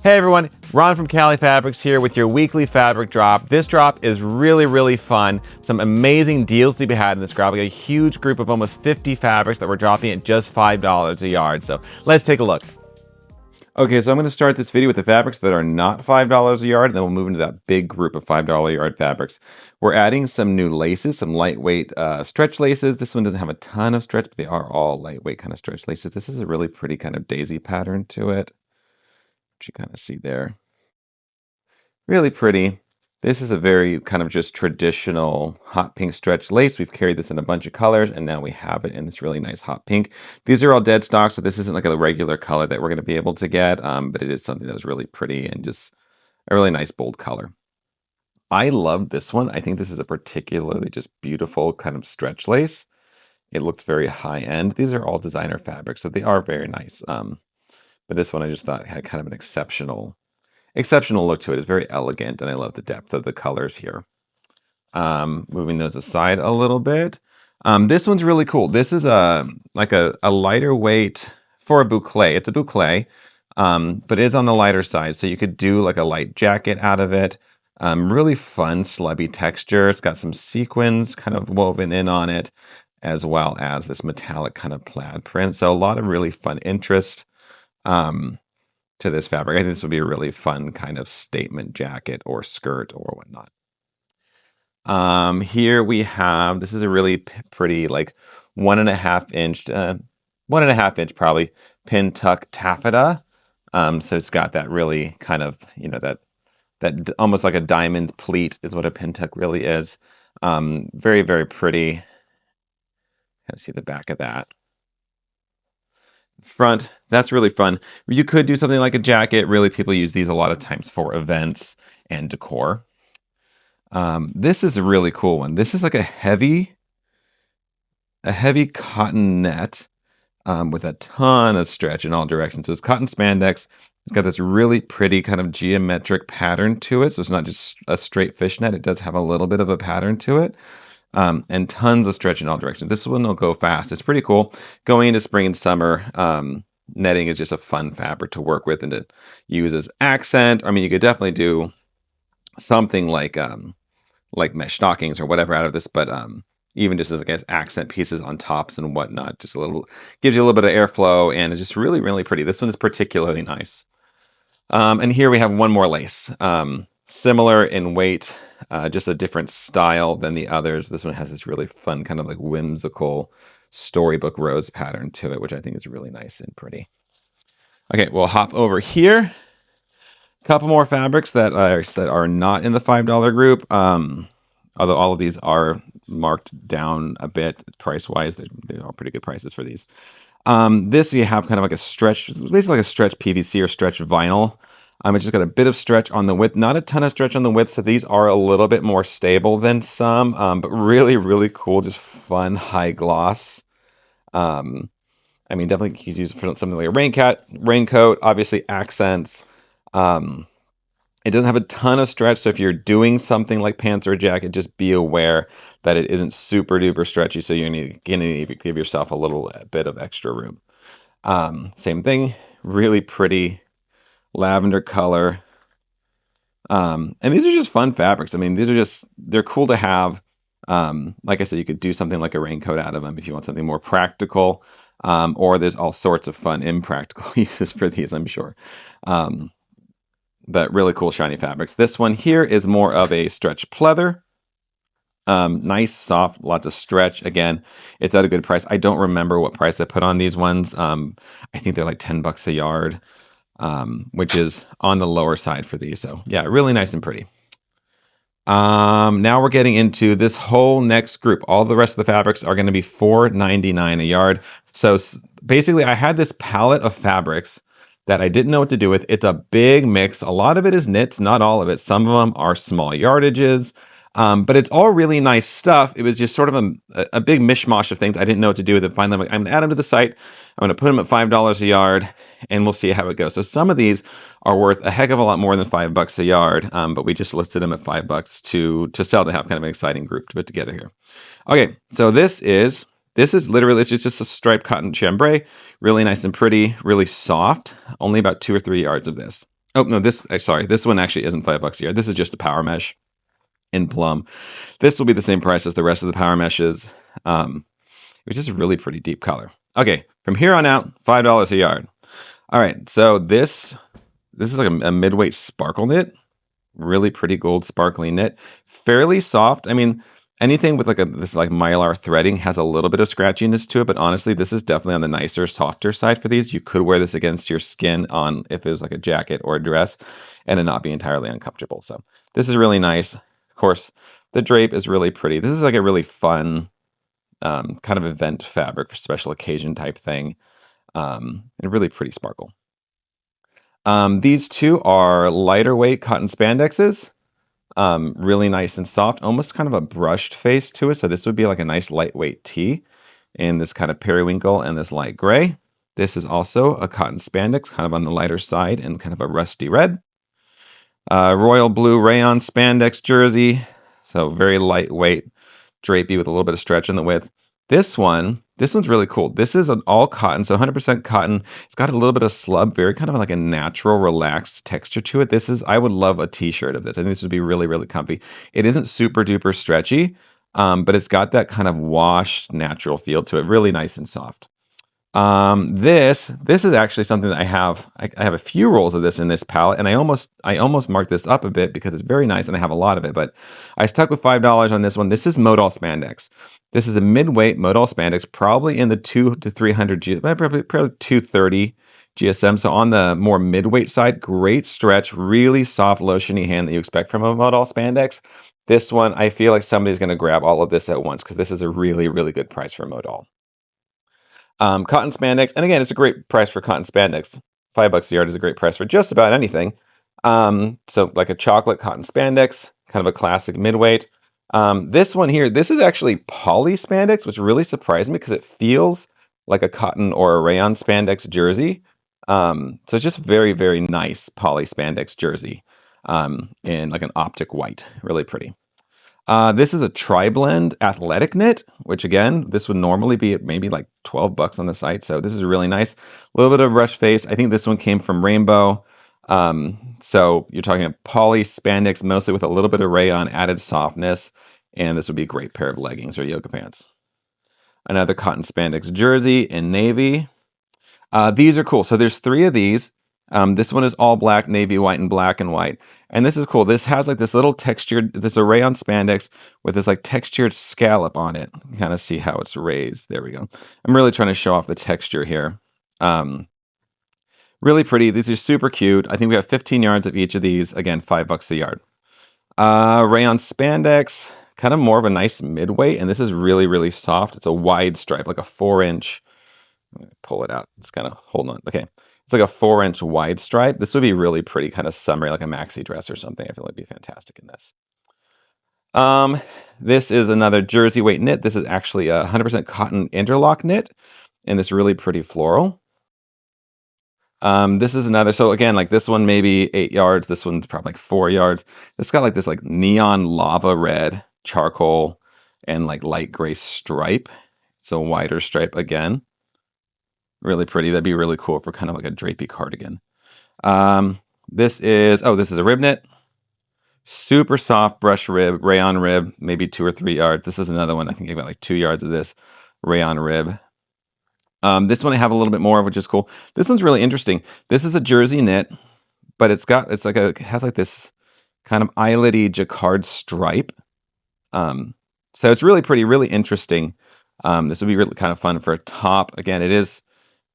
Hey everyone, Ron from Cali Fabrics here with your weekly fabric drop. This drop is really fun. Some amazing deals to be had in this drop. We got a huge group of almost 50 fabrics that we're dropping at just $5 a yard. So let's take a look. Okay, so I'm going to start this video with the fabrics that are not $5 a yard, and then we'll move into that big group of $5 a yard fabrics. We're adding some new laces, some lightweight stretch laces. This one doesn't have a ton of stretch, but they are all lightweight kind of stretch laces. This is a really pretty kind of daisy pattern to it, which you kind of see there. Really pretty. This is a very kind of just traditional hot pink stretch lace. We've carried this in a bunch of colors, and now we have it in this really nice hot pink. These are all dead stock, so this isn't like a regular color that we're going to be able to get, but it is something that was really pretty and just a really nice bold color. I love this one. I think this is a particularly just beautiful kind of stretch lace. It looks very high end. These are all designer fabrics, so they are very nice. But this one I just thought had kind of an exceptional look to it. It's very elegant, and I love the depth of the colors here. Moving those aside a little bit. This one's really cool. This is like a lighter weight for a boucle. It's a boucle, but it is on the lighter side, so you could do like a light jacket out of it. Really fun, slubby texture. It's got some sequins kind of woven in on it, as well as this metallic kind of plaid print. So a lot of really fun interest to this fabric. I think this would be a really fun kind of statement jacket or skirt or whatnot. Here we have, this is a really pretty like 1.5 inch probably pin tuck taffeta. So it's got that really kind of, you know, that almost like a diamond pleat is what a pin tuck really is. Very pretty. Kind of see the back of that. Front, that's really fun. You could do something like a jacket. Really, people use these a lot of times for events and decor. This is a really cool one. This is like a heavy cotton net with a ton of stretch in all directions. So it's cotton spandex. It's got this really pretty kind of geometric pattern to it. So it's not just a straight fishnet. It does have a little bit of a pattern to it. And tons of stretch in all directions. This one will go fast. It's pretty cool. Going into spring and summer, netting is just a fun fabric to work with and to use as accent. I mean, you could definitely do something like mesh stockings or whatever out of this, but even just as, I guess, accent pieces on tops and whatnot, just a little, gives you a little bit of airflow, and it's just really pretty. This one is particularly nice. And here we have one more lace. Similar in weight, just a different style than the others. This one has this really fun kind of like whimsical storybook rose pattern to it, which I think is really nice and pretty. Okay, we'll hop over here. A couple more fabrics that are not in the $5 group. Although all of these are marked down a bit price-wise. They're all pretty good prices for these. This we have kind of like a stretch, basically like a stretch PVC or stretch vinyl. It's just got a bit of stretch on the width, not a ton of stretch on the width, so these are a little bit more stable than some, but really cool, just fun, high gloss. I mean, definitely you could use it for something like a raincoat, obviously accents. It doesn't have a ton of stretch, so if you're doing something like pants or a jacket, just be aware that it isn't super duper stretchy, so you need to give yourself a little bit of extra room. Same thing, really pretty lavender color. And these are just fun fabrics. I mean, they're cool to have. Like I said, you could do something like a raincoat out of them if you want something more practical. Or there's all sorts of fun impractical uses for these, I'm sure. But really cool shiny fabrics. This one here is more of a stretch pleather. Nice, soft, lots of stretch. Again, it's at a good price. I don't remember what price I put on these ones. I think they're like $10 a yard. Which is on the lower side for these. So yeah, really nice and pretty. Now we're getting into this whole next group. All the rest of the fabrics are going to be $4.99 a yard. So basically I had this palette of fabrics that I didn't know what to do with. It's a big mix. A lot of it is knits, not all of it. Some of them are small yardages. But it's all really nice stuff. It was just sort of a big mishmash of things. I didn't know what to do with it. Finally, I'm going to add them to the site. I'm going to put them at $5 a yard, and we'll see how it goes. So some of these are worth a heck of a lot more than $5 a yard, but we just listed them at $5 to sell, to have kind of an exciting group to put together here. Okay, so this is literally, it's just a striped cotton chambray, really nice and pretty, really soft. Only about 2 or 3 yards of this. Oh no, sorry, this one actually isn't $5 a yard. This is just a power mesh in plum. This will be the same price as the rest of the power meshes, which is a really pretty deep color. Okay, from here on out, $5 a yard. All right, so this is like a mid-weight sparkle knit. Really pretty gold sparkly knit. Fairly soft. I mean, anything with this mylar threading has a little bit of scratchiness to it, but honestly, this is definitely on the nicer, softer side for these. You could wear this against your skin on if it was like a jacket or a dress and it not be entirely uncomfortable. So this is really nice. Of course, the drape is really pretty. This is like a really fun kind of event fabric for special occasion type thing. And really pretty sparkle. These two are lighter weight cotton spandexes. Really nice and soft, almost kind of a brushed face to it. So this would be like a nice lightweight tee in this kind of periwinkle and this light gray. This is also a cotton spandex, kind of on the lighter side and kind of a rusty red. Royal blue rayon spandex jersey. So very lightweight, drapey with a little bit of stretch in the width. This one's really cool. This is an all cotton, so 100% cotton. It's got a little bit of slub, very kind of like a natural, relaxed texture to it. I would love a t-shirt of this. I think this would be really, really comfy. It isn't super duper stretchy, but it's got that kind of washed, natural feel to it. Really nice and soft. This is actually something that I have a few rolls of this in this palette, and I almost marked this up a bit because it's very nice and I have a lot of it, but I stuck with $5 on this one. This is modal spandex. This is a mid-weight modal spandex, probably in the 200 to 300 probably 230 GSM. So on the more mid-weight side, great stretch, really soft lotiony hand that you expect from a modal spandex. This one, I feel like somebody's going to grab all of this at once because this is a really, really good price for modal. Cotton spandex, and again, it's a great price for cotton spandex. $5 a yard is a great price for just about anything. So like a chocolate cotton spandex, kind of a classic midweight. This one here, this is actually poly spandex, which really surprised me because it feels like a cotton or a rayon spandex jersey. So it's just very, very nice poly spandex jersey in like an optic white, really pretty. This is a tri-blend athletic knit, which again, this would normally be at maybe like $12 on the site. So this is really nice. A little bit of brush face. I think this one came from Rainbow. So you're talking a poly spandex, mostly with a little bit of rayon added softness. And this would be a great pair of leggings or yoga pants. Another cotton spandex jersey in navy. These are cool. So there's 3 of these. This one is all black, navy white, and black and white. And this is cool. This has like this little textured, this array on spandex with this like textured scallop on it. You kind of see how it's raised. There we go. I'm really trying to show off the texture here. Really pretty. These are super cute. I think we have 15 yards of each of these. Again, $5 a yard. Rayon spandex, kind of more of a nice midweight. And this is really, really soft. It's a wide stripe, like a 4-inch. Pull it out. It's kind of, hold on. Okay. It's like a 4-inch wide stripe. This would be really pretty, kind of summery, like a maxi dress or something. I feel like it'd be fantastic in this. This is another jersey weight knit. This is actually a 100% cotton interlock knit in this really pretty floral. This is another, so again, like this one maybe 8 yards. This one's probably like 4 yards. It's got like this like neon lava red charcoal and like light gray stripe. It's a wider stripe again. Really pretty. That'd be really cool for kind of like a drapey cardigan. This is a rib knit. Super soft brush rib, rayon rib, maybe 2 or 3 yards. This is another one. I think I got like 2 yards of this rayon rib. This one I have a little bit more, which is cool. This one's really interesting. This is a jersey knit, but it has like this kind of eyelet-y jacquard stripe. So it's really pretty, really interesting. This would be really kind of fun for a top. Again, it is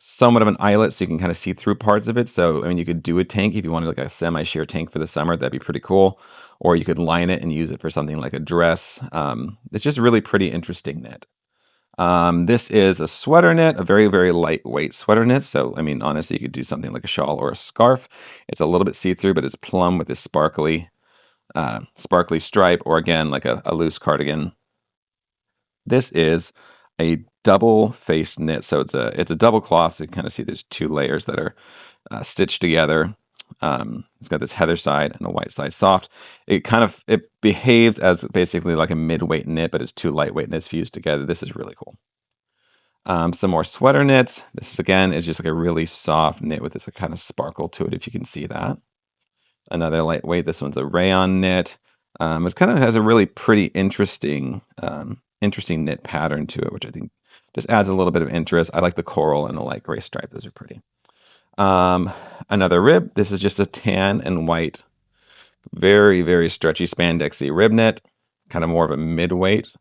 somewhat of an eyelet, so you can kind of see through parts of it. So, I mean, you could do a tank if you wanted like a semi-sheer tank for the summer. That'd be pretty cool. Or you could line it and use it for something like a dress. It's just really pretty interesting knit. This is a sweater knit, a very, very lightweight sweater knit. So, I mean, honestly, you could do something like a shawl or a scarf. It's a little bit see-through, but it's plum with this sparkly stripe, or again, like a loose cardigan. This is a double face knit. So it's a double cloth. So you can kind of see there's 2 layers that are stitched together. It's got this heather side and a white side soft. It behaves as basically like a mid-weight knit, but it's 2 lightweight knits fused together. This is really cool. Some more sweater knits. This is, again, is just like a really soft knit with this kind of sparkle to it, if you can see that. Another lightweight. This one's a rayon knit. It kind of has a really pretty interesting knit pattern to it, which I think just adds a little bit of interest. I like the coral and the light gray stripe. Those are pretty. Another rib. This is just a tan and white, very, very stretchy spandexy rib knit, kind of more of a mid-weight.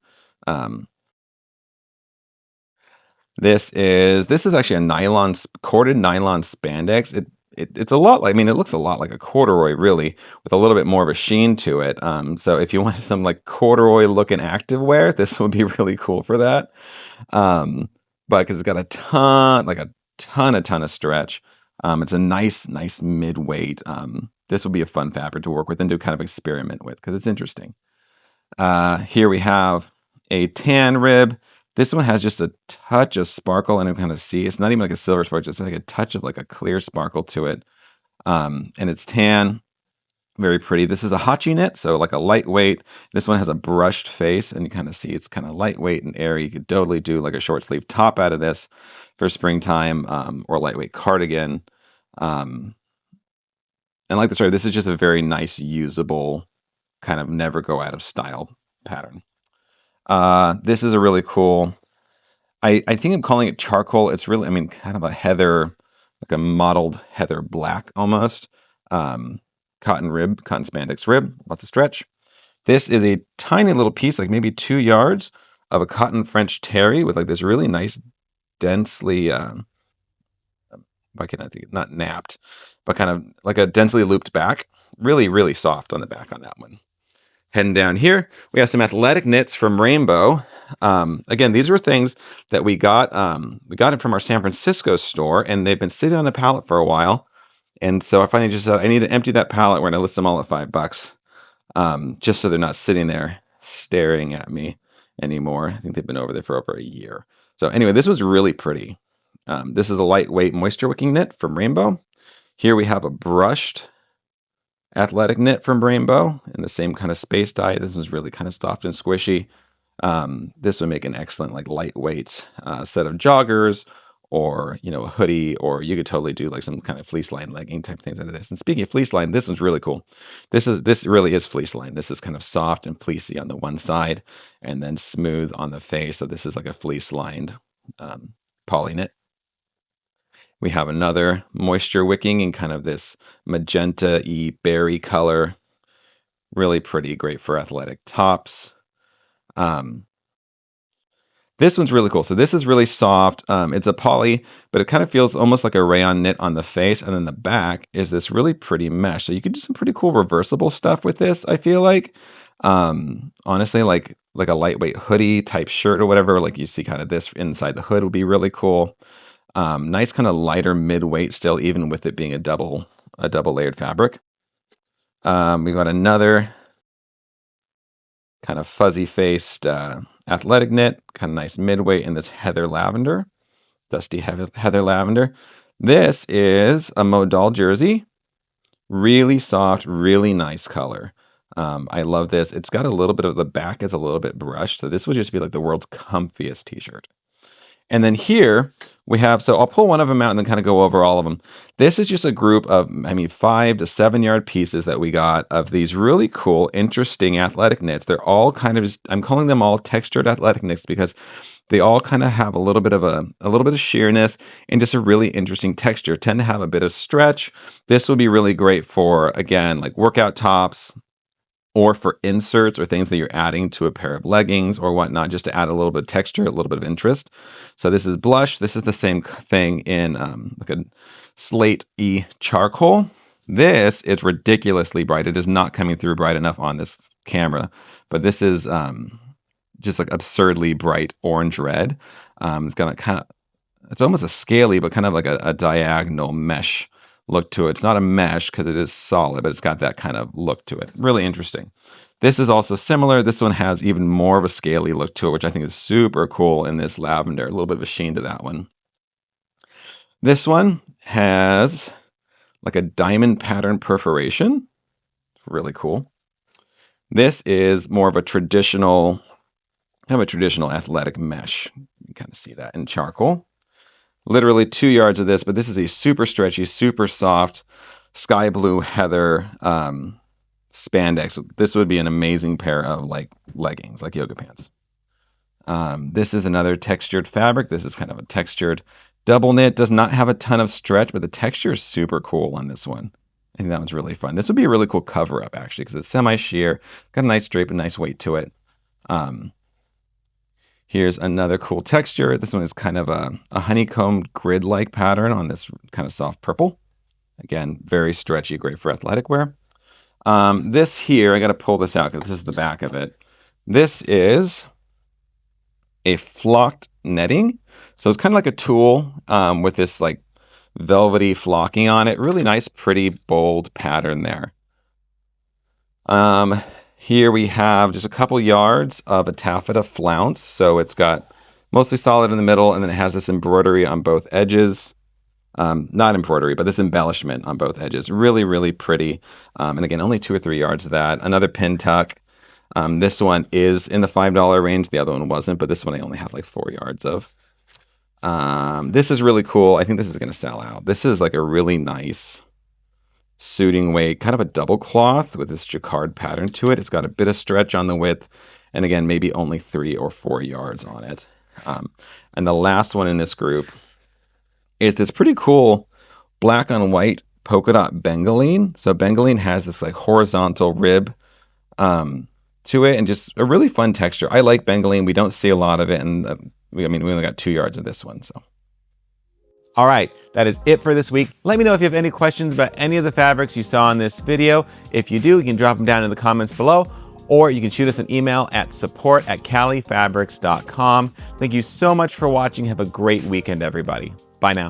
This is actually a corded nylon spandex. It's a lot like, I mean, it looks a lot like a corduroy, really, with a little bit more of a sheen to it. So if you want some like corduroy looking activewear, this would be really cool for that. But because it's got a ton of stretch. It's a nice mid-weight. This would be a fun fabric to work with and to kind of experiment with because it's interesting. Here we have a tan rib. This one has just a touch of sparkle, and I kind of see it's not even like a silver sparkle, just like a touch of like a clear sparkle to it. And it's tan, very pretty. This is a hachi knit, so like a lightweight. This one has a brushed face, and you kind of see it's kind of lightweight and airy. You could totally do like a short sleeve top out of this for springtime, or a lightweight cardigan. And like this, this is just a very nice, usable, kind of never go out of style pattern. This is a really cool, I think I'm calling it charcoal. It's really, I mean, kind of a heather, like a mottled heather black almost. Cotton spandex rib, lots of stretch. This is a tiny little piece, like maybe 2 yards of a cotton French terry with like this really nice, densely, why can't I think, not napped, but kind of like a densely looped back. Really, really soft on the back on that one. Heading down here, we have some athletic knits from Rainbow. Again, these were things that we got it from our San Francisco store, and they've been sitting on the pallet for a while. And so I finally just said, I need to empty that pallet. We're going to list them all at $5, just so they're not sitting there staring at me anymore. I think they've been over there for over a year. So anyway, this was really pretty. This is a lightweight moisture wicking knit from Rainbow. Here we have a brushed athletic knit from Rainbow in the same kind of space dye. This one's really kind of soft and squishy. This would make an excellent like lightweight set of joggers, or a hoodie, or you could totally do like some kind of fleece line legging type things out of this. And speaking of fleece line, this one's really cool. This really is fleece line. This is kind of soft and fleecy on the one side and then smooth on the face. So this is like a fleece lined poly knit. We have another moisture wicking in kind of this magenta-y berry color. Really pretty, great for athletic tops. This one's really cool. So this is really soft. It's a poly, but it kind of feels almost like a rayon knit on the face. And then the back is this really pretty mesh. So you could do some pretty cool reversible stuff with this, I feel like. Honestly, like a lightweight hoodie type shirt or whatever, like you see kind of this inside the hood would be really cool. Nice kind of lighter mid-weight still, even with it being a double layered fabric. We got another kind of fuzzy faced athletic knit, kind of nice mid-weight in this heather lavender, dusty heather lavender. This is a modal jersey, really soft, really nice color. I love this. It's got a little bit of the back is a little bit brushed, so this would just be like the world's comfiest t-shirt. And then here we have, so I'll pull one of them out and then kind of go over all of them. This is just a group of, 5 to 7 yard pieces that we got of these really cool, interesting athletic knits. They're all kind of, I'm calling them all textured athletic knits because they all kind of have a little bit of sheerness and just a really interesting texture, tend to have a bit of stretch. This would be really great for, again, like workout tops, or for inserts or things that you're adding to a pair of leggings or whatnot, just to add a little bit of texture, a little bit of interest. So this is blush. This is the same thing in like a slate-y charcoal. This is ridiculously bright. It is not coming through bright enough on this camera, but this is just like absurdly bright orange red. It's got a kind of, it's almost a scaly, but kind of like a diagonal mesh look to it. It's not a mesh because it is solid, but it's got that kind of look to it. Really interesting. This is also similar. This one has even more of a scaly look to it, which I think is super cool in this lavender. A little bit of a sheen to that one. This one has like a diamond pattern perforation. Really cool. This is more of a traditional athletic mesh. You can kind of see that in charcoal. Literally 2 yards of this, but this is a super stretchy, super soft sky blue heather spandex. This would be an amazing pair of like leggings, like yoga pants. This is another textured fabric. This is kind of a textured double knit. Does not have a ton of stretch, but the texture is super cool on this one. I think that one's really fun. This would be a really cool cover up actually, because it's semi-sheer, got a nice drape and nice weight to it. Here's another cool texture. This one is kind of a honeycomb grid-like pattern on this kind of soft purple. Again, very stretchy, great for athletic wear. This here, I got to pull this out because this is the back of it. This is a flocked netting. So it's kind of like a tulle with this like velvety flocking on it. Really nice, pretty, bold pattern there. Here we have just a couple yards of a taffeta flounce. So it's got mostly solid in the middle, and then it has this embroidery on both edges. Not embroidery, but this embellishment on both edges. Really, really pretty. And again, only 2 or 3 yards of that. Another pin tuck. This one is in the $5 range. The other one wasn't, but this one I only have like 4 yards of. This is really cool. I think this is going to sell out. This is like a really nice suiting weight, kind of a double cloth with this jacquard pattern to it. It's got a bit of stretch on the width, and again, maybe only 3 or 4 yards on it. And the last one in this group is this pretty cool black on white polka dot bengaline. So bengaline has this like horizontal rib to it, and just a really fun texture. I like bengaline. We don't see a lot of it, and we only got 2 yards of this one. So, all right, that is it for this week. Let me know if you have any questions about any of the fabrics you saw in this video. If you do, you can drop them down in the comments below, or you can shoot us an email at support@califabrics.com. Thank you so much for watching. Have a great weekend, everybody. Bye now.